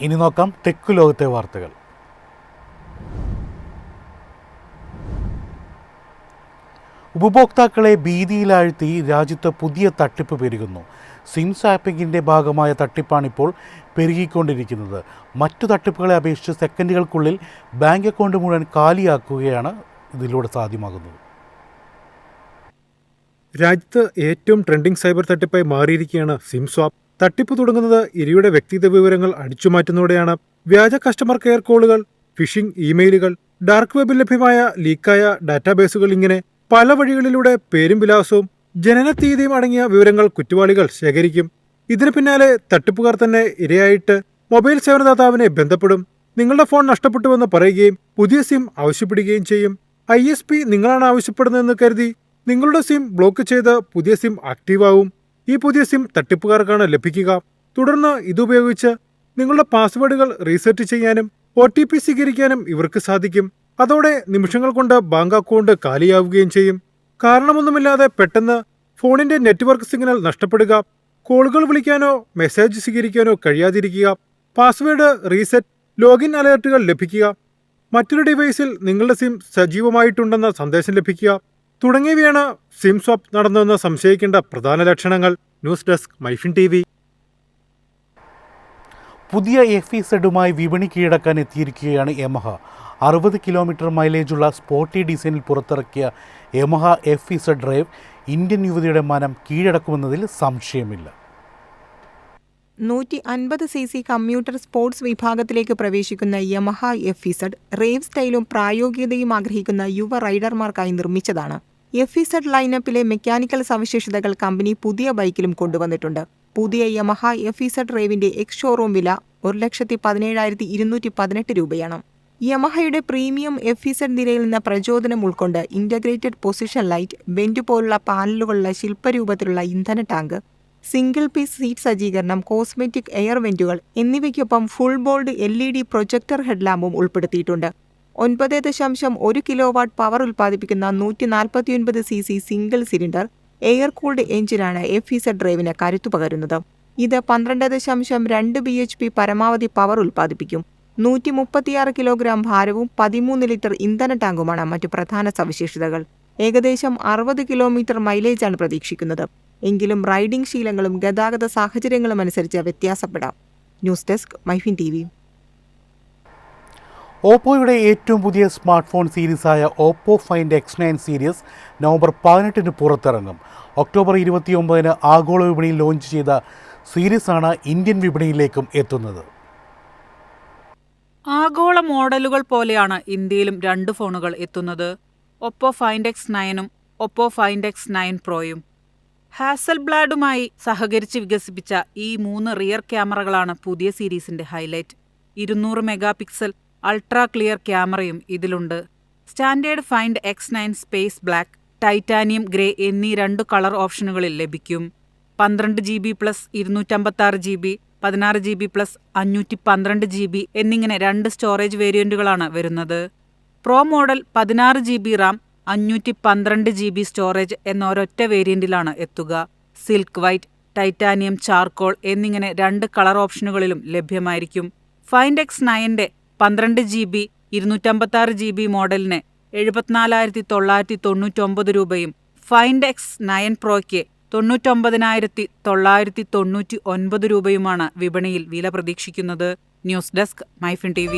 ഇനി നോക്കാം ടെക് ലോകത്തെ വാർത്തകൾ. ഉപഭോക്താക്കളെ ഭീതിയിലാഴ്ത്തി രാജ്യത്ത് പുതിയ തട്ടിപ്പ് പെരുകുന്നു. സിം സ്വാപ്പിങ്ങിൻ്റെ ഭാഗമായ തട്ടിപ്പാണിപ്പോൾ പെരുകിക്കൊണ്ടിരിക്കുന്നത്. മറ്റു തട്ടിപ്പുകളെ അപേക്ഷിച്ച് സെക്കൻഡുകൾക്കുള്ളിൽ ബാങ്ക് അക്കൗണ്ട് മുഴുവൻ കാലിയാക്കുകയാണ് ഇതിലൂടെ സാധ്യമാകുന്നത്. രാജ്യത്ത് ഏറ്റവും ട്രെൻഡിംഗ് സൈബർ തട്ടിപ്പായി മാറിയിരിക്കുകയാണ് സിം സ്വാപ്പ്. തട്ടിപ്പ് തുടങ്ങുന്നത് ഇരയുടെ വ്യക്തിഗത വിവരങ്ങൾ അടിച്ചുമാറ്റുന്നതോടെയാണ്. വ്യാജ കസ്റ്റമർ കെയർ കോളുകൾ, ഫിഷിംഗ് ഇമെയിലുകൾ, ഡാർക്ക് വെബിൽ ലഭ്യമായ ലീക്കായ ഡാറ്റാബേസുകൾ, ഇങ്ങനെ പല വഴികളിലൂടെ പേരും വിലാസവും ജനനത്തീയതിയും അടങ്ങിയ വിവരങ്ങൾ കുറ്റവാളികൾ ശേഖരിക്കും. ഇതിന് പിന്നാലെ തട്ടിപ്പുകാർ തന്നെ ഇരയായിട്ട് മൊബൈൽ സേവനദാതാവിനെ ബന്ധപ്പെടും. നിങ്ങളുടെ ഫോൺ നഷ്ടപ്പെട്ടുവെന്ന് പറയുകയും പുതിയ സിം ആവശ്യപ്പെടുകയും ചെയ്യും. ISP നിങ്ങളാണ് ആവശ്യപ്പെടുന്നതെന്ന് കരുതി നിങ്ങളുടെ സിം ബ്ലോക്ക് ചെയ്ത് പുതിയ സിം ആക്റ്റീവാവും. ഈ പുതിയ സിം തട്ടിപ്പുകാർക്കാണ് ലഭിക്കുക. തുടർന്ന് ഇതുപയോഗിച്ച് നിങ്ങളുടെ പാസ്വേഡുകൾ റീസെറ്റ് ചെയ്യാനും OTP സ്വീകരിക്കാനും ഇവർക്ക് സാധിക്കും. അതോടെ നിമിഷങ്ങൾ കൊണ്ട് ബാങ്ക് അക്കൗണ്ട് കാലിയാവുകയും ചെയ്യും. കാരണമൊന്നുമില്ലാതെ പെട്ടെന്ന് ഫോണിന്റെ നെറ്റ്വർക്ക് സിഗ്നൽ നഷ്ടപ്പെടുക, കോളുകൾ വിളിക്കാനോ മെസ്സേജ് സ്വീകരിക്കാനോ കഴിയാതിരിക്കുക, പാസ്വേഡ് റീസെറ്റ്, ലോഗിൻ അലേർട്ടുകൾ ലഭിക്കുക, മറ്റൊരു ഡിവൈസിൽ നിങ്ങളുടെ സിം സജീവമായിട്ടുണ്ടെന്ന സന്ദേശം ലഭിക്കുക തുടങ്ങിയവയാണ് സിം സ്വാപ്പ് നടന്നുവെന്ന് സംശയിക്കേണ്ട പ്രധാന ലക്ഷണങ്ങൾ. News desk MyFin TV. പുതിയ FEZുമായി വിപണി കീഴടക്കാൻ എത്തിയിരിക്കുകയാണ് യമഹ. 60 കിലോമീറ്റർ മൈലേജുള്ള സ്പോർട്ടി ഡിസൈനിൽ പുറത്തിറക്കിയ യമഹ FEZ ഡ്രൈവ് ഇന്ത്യൻ യുവതിയുടെ മനം കീഴടക്കുമെന്നതിൽ സംശയമില്ല. 150cc കമ്മ്യൂട്ടർ സ്പോർട്സ് വിഭാഗത്തിലേക്ക് പ്രവേശിക്കുന്ന യമഹ FEZ റേവ് സ്റ്റൈലും പ്രായോഗികതയും ആഗ്രഹിക്കുന്ന യുവ റൈഡർമാർക്കായി നിർമ്മിച്ചതാണ്. FEZ ലൈനപ്പിലെ മെക്കാനിക്കൽ സവിശേഷതകൾ കമ്പനി പുതിയ ബൈക്കിലും കൊണ്ടുവന്നിട്ടുണ്ട്. പുതിയ യമഹ FEZ റേവിന്റെ എക്സ് ഷോറൂം വില 1,17,218 രൂപയാണ്. യമഹയുടെ പ്രീമിയം FEZ നിരയിൽ നിന്ന് പ്രചോദനം ഉൾക്കൊണ്ട് ഇന്റഗ്രേറ്റഡ് പൊസിഷൻ ലൈറ്റ്, ബെൻഡ് പോലുള്ള പാനലുകളുള്ള ശില്പരൂപത്തിലുള്ള ഇന്ധന ടാങ്ക്, സിംഗിൾ പീസ് സീറ്റ് സജ്ജീകരണം, കോസ്മെറ്റിക് എയർ വെന്റുകൾ എന്നിവയ്ക്കൊപ്പം ഫുൾ ബോൾഡ് LED പ്രൊജക്ടർ ഹെഡ്ലാമ്പും ഉൾപ്പെടുത്തിയിട്ടുണ്ട്. 9.1 കിലോവാട്ട് പവർ ഉൽപ്പാദിപ്പിക്കുന്ന 149cc single cylinder air cooled എഞ്ചിനാണ് FEZ ഡ്രൈവിന് കരുത്തു പകരുന്നത്. ഇത് 12.2 bhp പരമാവധി പവർ ഉൽപ്പാദിപ്പിക്കും. 136 കിലോഗ്രാം ഭാരവും 13 ലിറ്റർ ഇന്ധന ടാങ്കുമാണ് മറ്റു പ്രധാന സവിശേഷതകൾ. ഏകദേശം 60 കിലോമീറ്റർ മൈലേജാണ് പ്രതീക്ഷിക്കുന്നത്. എങ്കിലും റൈഡിംഗ് ശീലങ്ങളും ഗതാഗത സാഹചര്യങ്ങളും അനുസരിച്ച് വ്യത്യാസപ്പെടാം. News desk MyFin TV. ഓപ്പോയുടെ ഏറ്റവും പുതിയ സ്മാർട്ട് ഫോൺ സീരീസായ Oppo find X9 series November 18 പുറത്തിറങ്ങും. ഒക്ടോബർ 29 ആഗോള വിപണിയിൽ ലോഞ്ച് ചെയ്ത സീരീസാണ് ഇന്ത്യൻ വിപണിയിലേക്കും എത്തുന്നത്. ആഗോള മോഡലുകൾ പോലെയാണ് ഇന്ത്യയിലും 2 ഫോണുകൾ എത്തുന്നത്. ഒപ്പോ ഫൈൻഡ് X9ഉം ഒപ്പോ ഫൈൻഡ് X9 പ്രോയും. ഹാസൽബ്ലാഡുമായി സഹകരിച്ച് വികസിപ്പിച്ച ഈ 3 റിയർ ക്യാമറകളാണ് പുതിയ സീരീസിന്റെ highlight. 200 mega pixel ultra clear ക്യാമറയും ഇതിലുണ്ട്. Standard find X9 space black, titanium grey എന്നീ 2 കളർ ഓപ്ഷനുകളിൽ ലഭിക്കും. 12GB plus 256GB, 16GB plus 512GB എന്നിങ്ങനെ 2 സ്റ്റോറേജ് വേരിയന്റുകളാണ് വരുന്നത്. Pro model 16GB Ram, 512GB storage എന്ന ഒരൊറ്റ വേരിയന്റിലാണ് എത്തുക. സിൽക്ക് വൈറ്റ്, ടൈറ്റാനിയം ചാർക്കോൾ എന്നിങ്ങനെ 2 കളർ ഓപ്ഷനുകളിലും ലഭ്യമായിരിക്കും. ഫൈൻഡ് X9ന്റെ 12GB 256GB മോഡലിന് 74,999 രൂപയും ഫൈൻഡ് X9 പ്രോയ്ക്ക് 99,999 രൂപയുമാണ് വിപണിയിൽ വില പ്രതീക്ഷിക്കുന്നത്. News desk MyFin TV.